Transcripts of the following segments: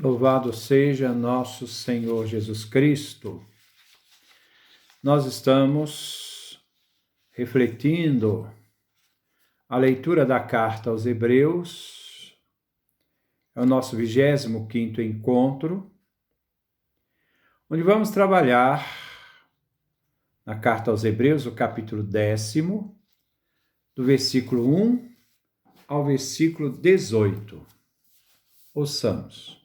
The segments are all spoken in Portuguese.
Louvado seja nosso Senhor Jesus Cristo. Nós estamos refletindo a leitura da carta aos Hebreus. É o nosso 25º encontro, onde vamos trabalhar na carta aos Hebreus, o capítulo 10º, do versículo 1 ao versículo 18. Ouçamos.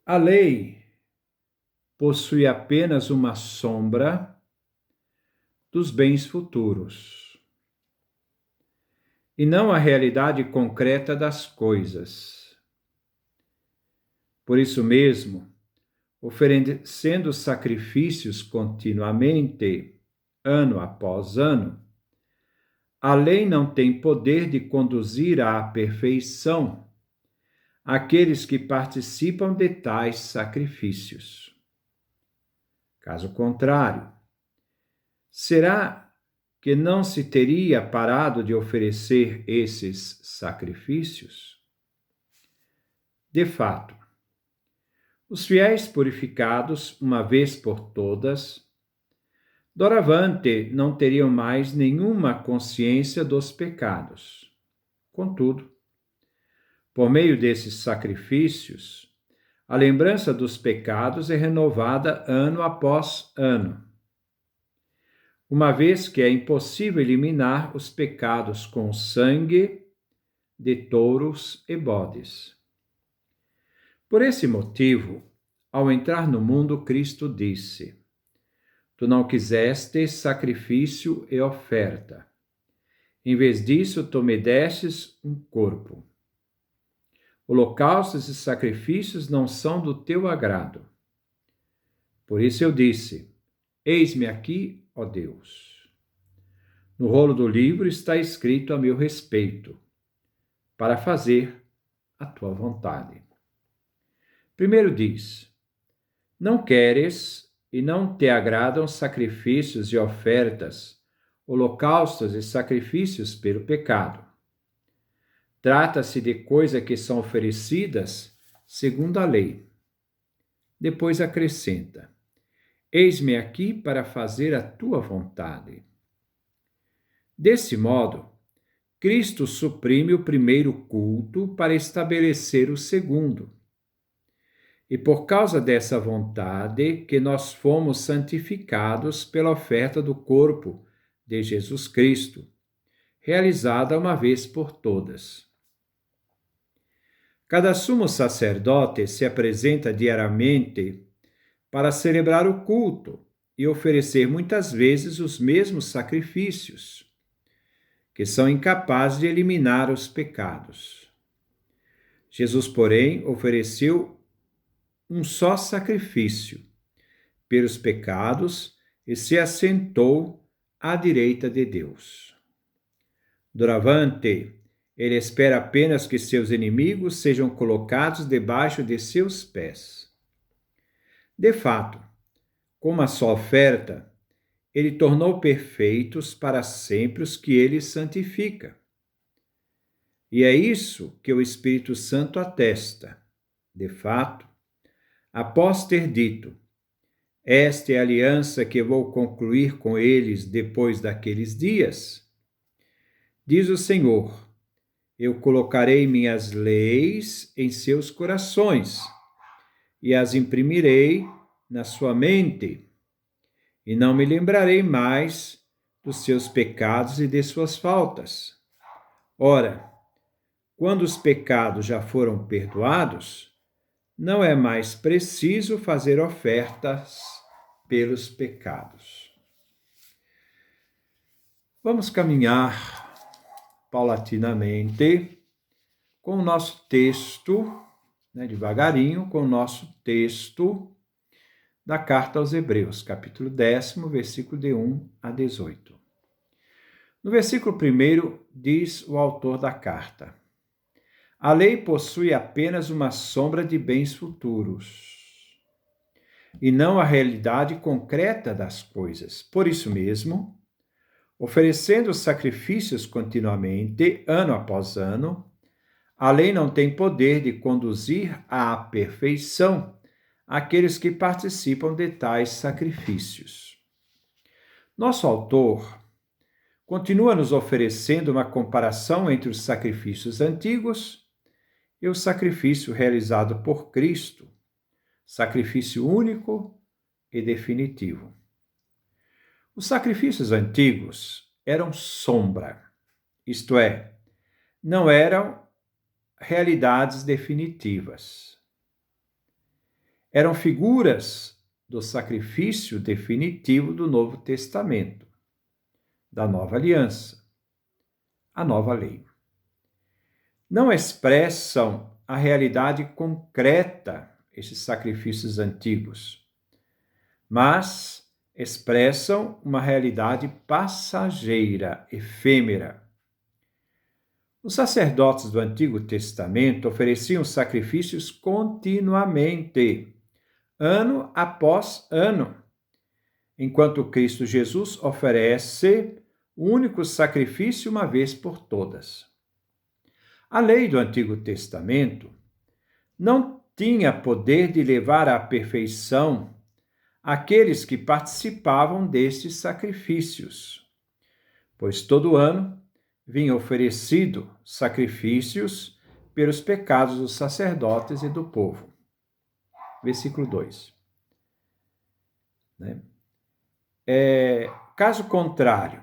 A lei possui apenas uma sombra dos bens futuros, e não a realidade concreta das coisas. Por isso mesmo, oferecendo sacrifícios continuamente, ano após ano, a lei não tem poder de conduzir à perfeição aqueles que participam de tais sacrifícios. Caso contrário, será que não se teria parado de oferecer esses sacrifícios? De fato, os fiéis purificados uma vez por todas, doravante não teriam mais nenhuma consciência dos pecados. Contudo, por meio desses sacrifícios, a lembrança dos pecados é renovada ano após ano, uma vez que é impossível eliminar os pecados com sangue de touros e bodes. Por esse motivo, ao entrar no mundo, Cristo disse: Tu não quiseste sacrifício e oferta. Em vez disso, tu me destes um corpo. Holocaustos e sacrifícios não são do teu agrado. Por isso eu disse: Eis-me aqui, ó Deus. No rolo do livro está escrito a meu respeito, para fazer a tua vontade. Primeiro diz: Não queres e não te agradam sacrifícios e ofertas, holocaustos e sacrifícios pelo pecado. Trata-se de coisas que são oferecidas segundo a lei. Depois acrescenta: Eis-me aqui para fazer a tua vontade. Desse modo, Cristo suprime o primeiro culto para estabelecer o segundo. E por causa dessa vontade que nós fomos santificados pela oferta do corpo de Jesus Cristo, realizada uma vez por todas. Cada sumo sacerdote se apresenta diariamente para celebrar o culto e oferecer muitas vezes os mesmos sacrifícios, que são incapazes de eliminar os pecados. Jesus, porém, ofereceu um só sacrifício pelos pecados e se assentou à direita de Deus. Doravante, ele espera apenas que seus inimigos sejam colocados debaixo de seus pés. De fato, com uma só oferta, ele tornou perfeitos para sempre os que ele santifica. E é isso que o Espírito Santo atesta. De fato, após ter dito: Esta é a aliança que vou concluir com eles depois daqueles dias, diz o Senhor: Eu colocarei minhas leis em seus corações e as imprimirei na sua mente, e não me lembrarei mais dos seus pecados e de suas faltas. Ora, quando os pecados já foram perdoados, não é mais preciso fazer ofertas pelos pecados. Vamos caminhar paulatinamente com o nosso texto, devagarinho, com o nosso texto da carta aos Hebreus, capítulo 10, versículo de 1 a 18. No versículo 1 diz o autor da carta: A lei possui apenas uma sombra de bens futuros, e não a realidade concreta das coisas. Por isso mesmo, oferecendo sacrifícios continuamente, ano após ano, A lei não tem poder de conduzir à perfeição aqueles que participam de tais sacrifícios. Nosso autor continua nos oferecendo uma comparação entre os sacrifícios antigos e o sacrifício realizado por Cristo, sacrifício único e definitivo. Os sacrifícios antigos eram sombra, isto é, não eram realidades definitivas. Eram figuras do sacrifício definitivo do Novo Testamento, da Nova Aliança, a Nova Lei. Não expressam a realidade concreta, esses sacrifícios antigos, mas expressam uma realidade passageira, efêmera. Os sacerdotes do Antigo Testamento ofereciam sacrifícios continuamente, ano após ano, enquanto Cristo Jesus oferece o único sacrifício uma vez por todas. A lei do Antigo Testamento não tinha poder de levar à perfeição aqueles que participavam destes sacrifícios, pois todo ano vinha oferecido sacrifícios pelos pecados dos sacerdotes e do povo. Versículo 2. Caso contrário,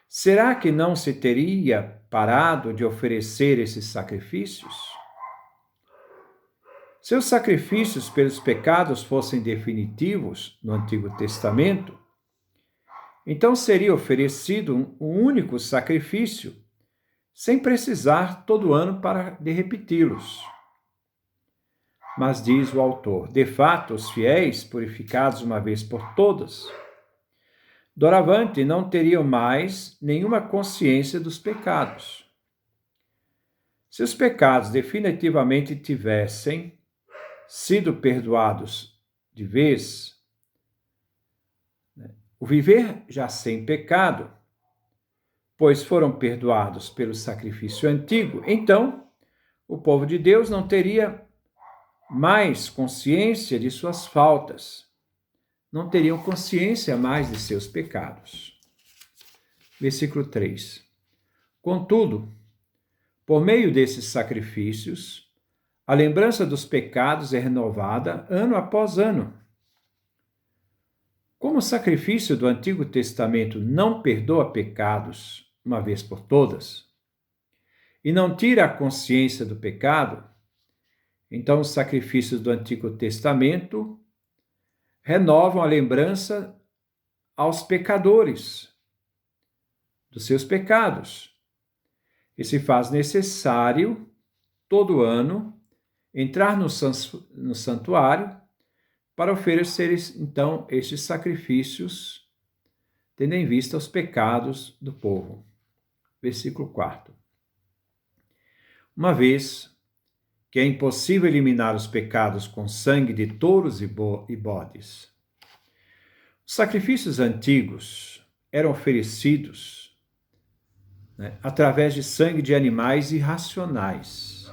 será que não se teria parado de oferecer esses sacrifícios? Se os sacrifícios pelos pecados fossem definitivos no Antigo Testamento, então seria oferecido um único sacrifício, sem precisar todo ano de repeti-los. Mas diz o autor, de fato, os fiéis, purificados uma vez por todas, doravante não teriam mais nenhuma consciência dos pecados. Se os pecados definitivamente tivessem sido perdoados de vez, o viver já sem pecado, pois foram perdoados pelo sacrifício antigo, então o povo de Deus não teria mais consciência de suas faltas, não teriam consciência mais de seus pecados. Versículo 3. Contudo, por meio desses sacrifícios, a lembrança dos pecados é renovada ano após ano. Como o sacrifício do Antigo Testamento não perdoa pecados uma vez por todas, e não tira a consciência do pecado, então os sacrifícios do Antigo Testamento renovam a lembrança aos pecadores dos seus pecados. E se faz necessário, todo ano, entrar no santuário para oferecer, então, estes sacrifícios, tendo em vista os pecados do povo. Versículo 4. Uma vez que é impossível eliminar os pecados com sangue de touros e bodes, os sacrifícios antigos eram oferecidos através de sangue de animais irracionais,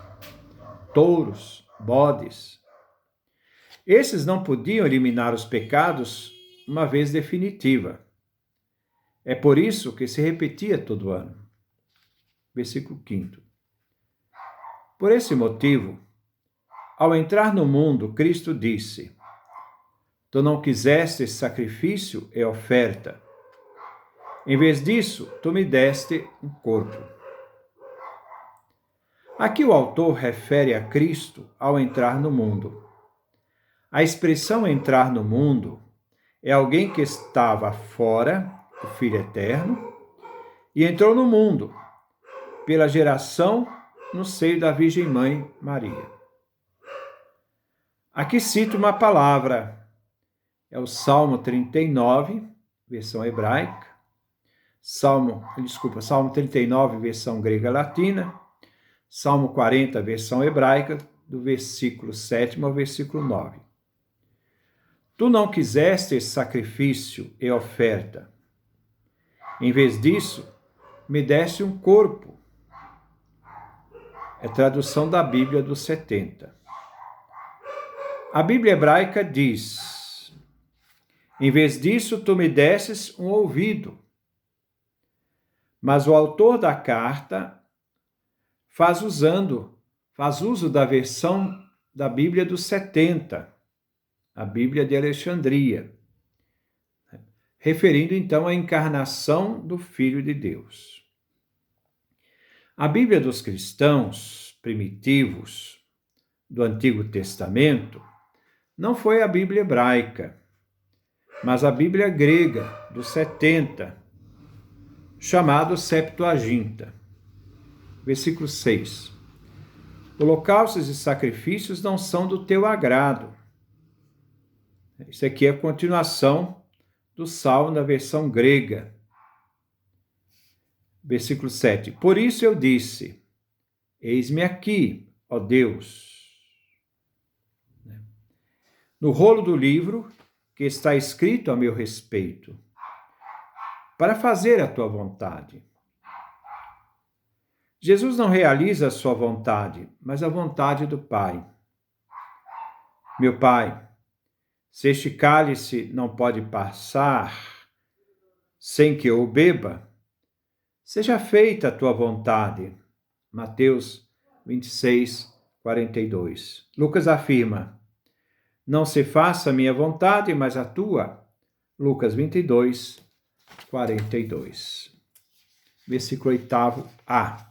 touros, bodes. Esses não podiam eliminar os pecados uma vez definitiva. É por isso que se repetia todo ano. Versículo 5. Por esse motivo, ao entrar no mundo, Cristo disse: Tu não quiseste sacrifício e oferta. Em vez disso, tu me deste um corpo. Aqui o autor refere a Cristo ao entrar no mundo. A expressão entrar no mundo é alguém que estava fora, o Filho Eterno, e entrou no mundo pela geração no seio da Virgem Mãe Maria. Aqui cito uma palavra, é o Salmo 39, versão hebraica, Salmo 39, versão grega latina, Salmo 40, versão hebraica, do versículo 7 ao versículo 9. Tu não quiseste sacrifício e oferta. Em vez disso, me deste um corpo. É tradução da Bíblia dos 70. A Bíblia hebraica diz: em vez disso, tu me desses um ouvido. Mas o autor da carta faz uso da versão da Bíblia dos 70, a Bíblia de Alexandria, referindo então à encarnação do Filho de Deus. A Bíblia dos cristãos primitivos do Antigo Testamento não foi a Bíblia hebraica, mas a Bíblia grega dos 70, chamado Septuaginta. Versículo 6. Holocaustos e sacrifícios não são do teu agrado. Isso aqui é a continuação do Salmo na versão grega. Versículo 7. Por isso eu disse: eis-me aqui, ó Deus. No rolo do livro que está escrito a meu respeito, para fazer a tua vontade. Jesus não realiza a sua vontade, mas a vontade do Pai. Meu Pai, se este cálice não pode passar sem que eu o beba, seja feita a tua vontade. Mateus 26, 42. Lucas afirma: não se faça a minha vontade, mas a tua. Lucas 22, 42. Versículo 8a.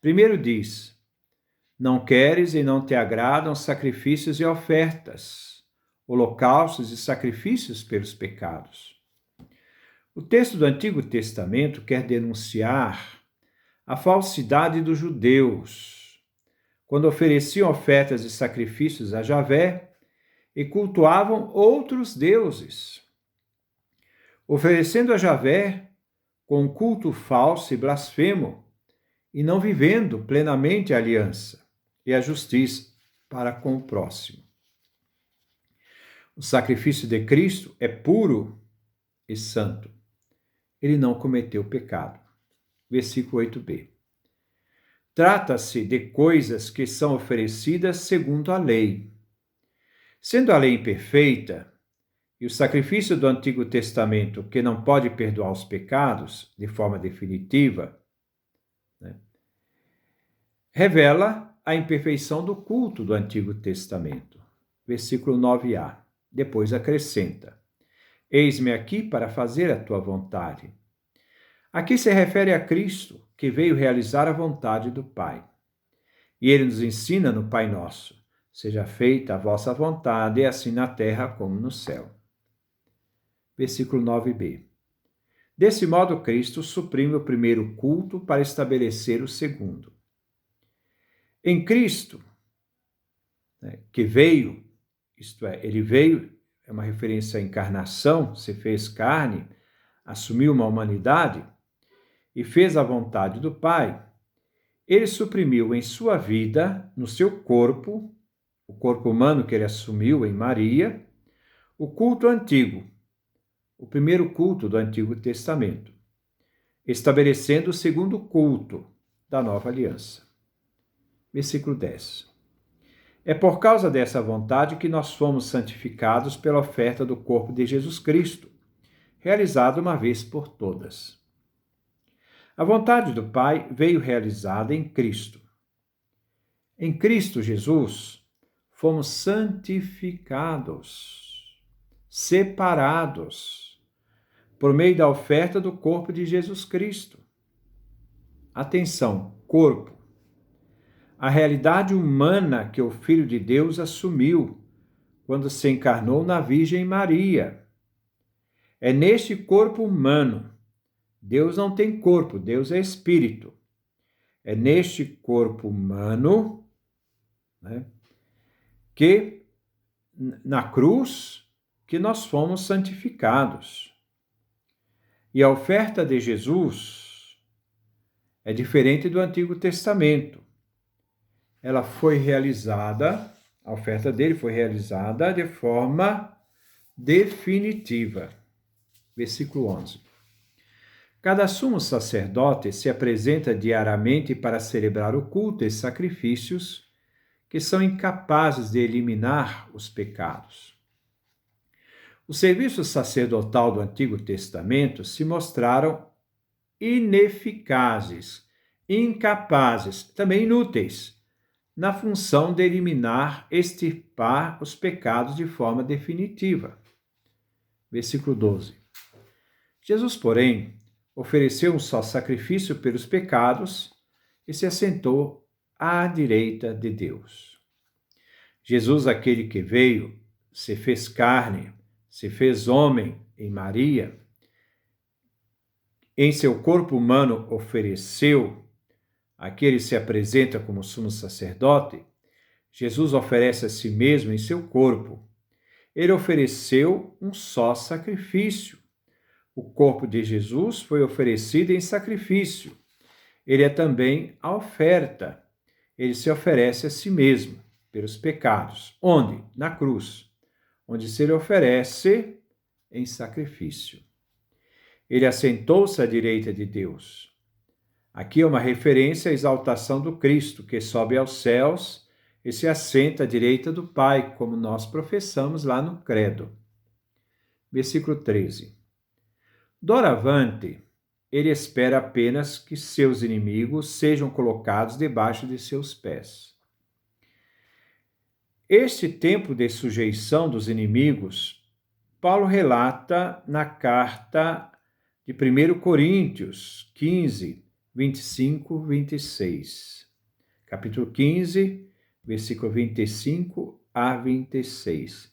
Primeiro diz: não queres e não te agradam sacrifícios e ofertas, holocaustos e sacrifícios pelos pecados. O texto do Antigo Testamento quer denunciar a falsidade dos judeus, quando ofereciam ofertas e sacrifícios a Javé e cultuavam outros deuses, oferecendo a Javé com um culto falso e blasfemo, e não vivendo plenamente a aliança e a justiça para com o próximo. O sacrifício de Cristo é puro e santo. Ele não cometeu pecado. Versículo 8b. Trata-se de coisas que são oferecidas segundo a lei. Sendo a lei imperfeita, e o sacrifício do Antigo Testamento, que não pode perdoar os pecados de forma definitiva, revela a imperfeição do culto do Antigo Testamento. Versículo 9a. Depois acrescenta: eis-me aqui para fazer a tua vontade. Aqui se refere a Cristo, que veio realizar a vontade do Pai. E ele nos ensina no Pai Nosso: seja feita a vossa vontade, assim na terra como no céu. Versículo 9b. Desse modo, Cristo suprime o primeiro culto para estabelecer o segundo. Em Cristo, que veio, isto é, ele veio, é uma referência à encarnação, se fez carne, assumiu uma humanidade e fez a vontade do Pai, ele suprimiu em sua vida, no seu corpo, o corpo humano que ele assumiu em Maria, o culto antigo, o primeiro culto do Antigo Testamento, estabelecendo o segundo culto da nova aliança. Versículo 10. É por causa dessa vontade que nós fomos santificados pela oferta do corpo de Jesus Cristo, realizada uma vez por todas. A vontade do Pai veio realizada em Cristo. Em Cristo Jesus, fomos santificados, separados, por meio da oferta do corpo de Jesus Cristo. Atenção, corpo. A realidade humana que o Filho de Deus assumiu quando se encarnou na Virgem Maria. É neste corpo humano. Deus não tem corpo, Deus é espírito. É neste corpo humano, que na cruz que nós fomos santificados. E a oferta de Jesus é diferente do Antigo Testamento. Ela foi realizada, a oferta dele foi realizada de forma definitiva. Versículo 11. Cada sumo sacerdote se apresenta diariamente para celebrar o culto e sacrifícios que são incapazes de eliminar os pecados. O serviço sacerdotal do Antigo Testamento se mostraram ineficazes, incapazes, também inúteis, na função de eliminar, extirpar os pecados de forma definitiva. Versículo 12. Jesus, porém, ofereceu um só sacrifício pelos pecados e se assentou à direita de Deus. Jesus, aquele que veio, se fez carne, se fez homem em Maria, em seu corpo humano ofereceu, aquele se apresenta como sumo sacerdote, Jesus oferece a si mesmo em seu corpo. Ele ofereceu um só sacrifício. O corpo de Jesus foi oferecido em sacrifício. Ele é também a oferta. Ele se oferece a si mesmo pelos pecados. Onde? Na cruz, onde se lhe oferece em sacrifício. Ele assentou-se à direita de Deus. Aqui é uma referência à exaltação do Cristo, que sobe aos céus e se assenta à direita do Pai, como nós professamos lá no Credo. Versículo 13. Doravante, ele espera apenas que seus inimigos sejam colocados debaixo de seus pés. Este tempo de sujeição dos inimigos, Paulo relata na carta de 1 Coríntios 15, 25, 26. Capítulo 15, versículo 25 a 26.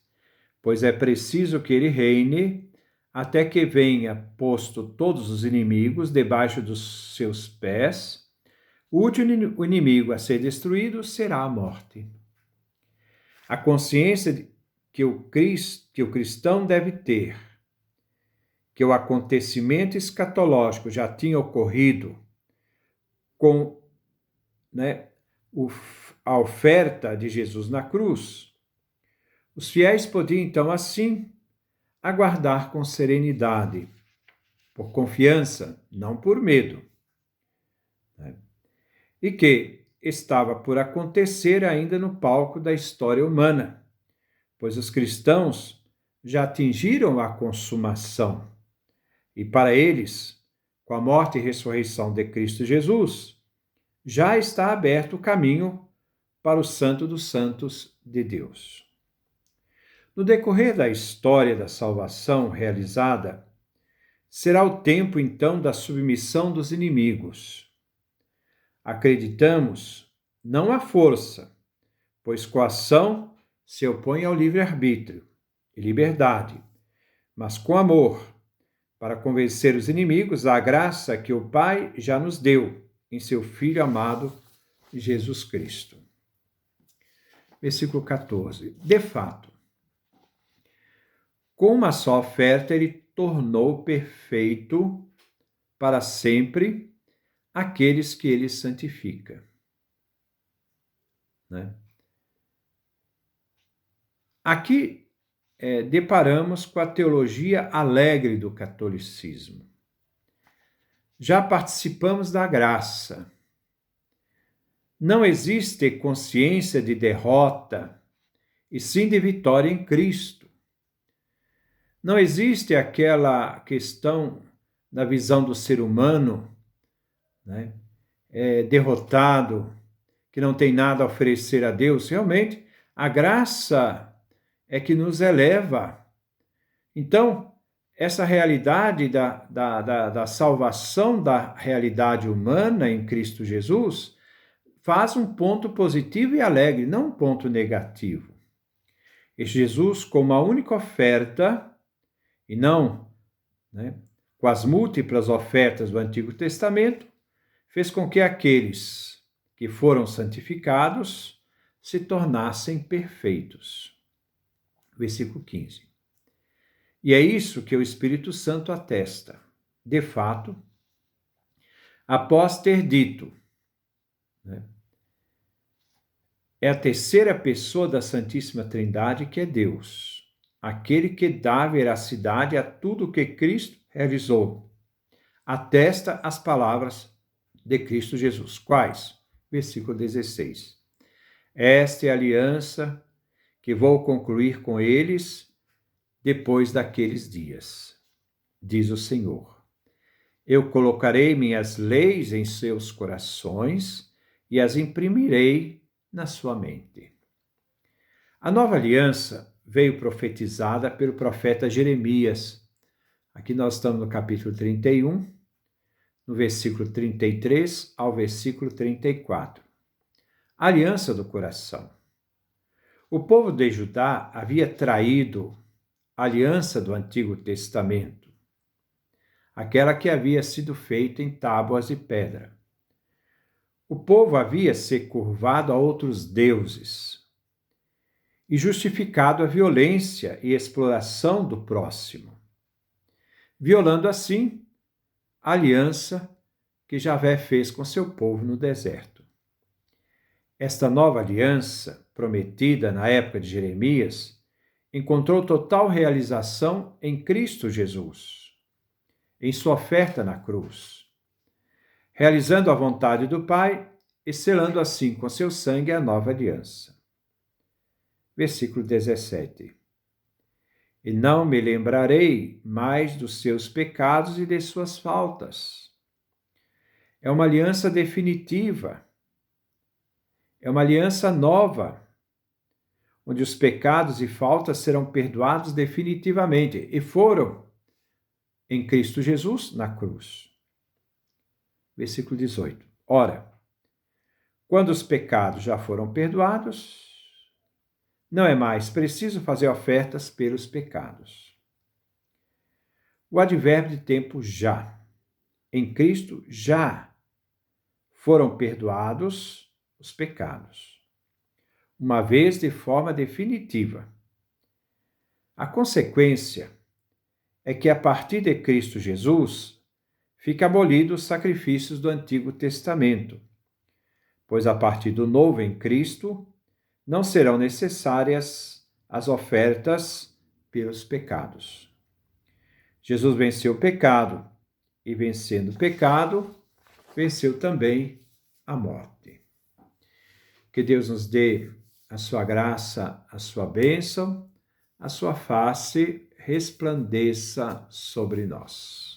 Pois é preciso que ele reine até que venha posto todos os inimigos debaixo dos seus pés. O último inimigo a ser destruído será a morte. A consciência que o cristão deve ter, que o acontecimento escatológico já tinha ocorrido com a oferta de Jesus na cruz, os fiéis podiam então assim aguardar com serenidade, por confiança, não por medo, e que estava por acontecer ainda no palco da história humana, pois os cristãos já atingiram a consumação, e para eles, com a morte e ressurreição de Cristo Jesus, já está aberto o caminho para o Santo dos Santos de Deus. No decorrer da história da salvação realizada, será o tempo, então, da submissão dos inimigos. Acreditamos não à força, pois coação se opõe ao livre-arbítrio e liberdade, mas com amor, para convencer os inimigos à graça que o Pai já nos deu em seu Filho amado, Jesus Cristo. Versículo 14. De fato, com uma só oferta ele tornou perfeito para sempre aqueles que ele santifica. Aqui deparamos com a teologia alegre do catolicismo. Já participamos da graça. Não existe consciência de derrota, e sim de vitória em Cristo. Não existe aquela questão da visão do ser humano, derrotado, que não tem nada a oferecer a Deus. Realmente, a graça é que nos eleva. Então, essa realidade da salvação da realidade humana em Cristo Jesus faz um ponto positivo e alegre, não um ponto negativo. E Jesus, como a única oferta, e não com as múltiplas ofertas do Antigo Testamento, fez com que aqueles que foram santificados se tornassem perfeitos. Versículo 15. E é isso que o Espírito Santo atesta. De fato, após ter dito, é a terceira pessoa da Santíssima Trindade que é Deus, aquele que dá veracidade a tudo o que Cristo realizou, atesta as palavras de Cristo Jesus. Quais? Versículo 16. Esta é a aliança que vou concluir com eles depois daqueles dias, diz o Senhor. Eu colocarei minhas leis em seus corações e as imprimirei na sua mente. A nova aliança veio profetizada pelo profeta Jeremias. Aqui nós estamos no capítulo 31, no versículo 33 ao versículo 34. A aliança do coração. O povo de Judá havia traído a aliança do Antigo Testamento, aquela que havia sido feita em tábuas de pedra. O povo havia se curvado a outros deuses e justificado a violência e exploração do próximo, violando assim a aliança que Javé fez com seu povo no deserto. Esta nova aliança, prometida na época de Jeremias, encontrou total realização em Cristo Jesus, em sua oferta na cruz, realizando a vontade do Pai e selando assim com seu sangue a nova aliança. Versículo 17. E não me lembrarei mais dos seus pecados e de suas faltas. É uma aliança definitiva. É uma aliança nova, onde os pecados e faltas serão perdoados definitivamente, e foram em Cristo Jesus na cruz. Versículo 18. Ora, quando os pecados já foram perdoados, não é mais preciso fazer ofertas pelos pecados. O advérbio de tempo já. Em Cristo já foram perdoados os pecados, uma vez de forma definitiva. A consequência é que a partir de Cristo Jesus fica abolido os sacrifícios do Antigo Testamento, pois a partir do novo em Cristo não serão necessárias as ofertas pelos pecados. Jesus venceu o pecado e, vencendo o pecado, venceu também a morte. Que Deus nos dê a sua graça, a sua bênção, a sua face resplandeça sobre nós.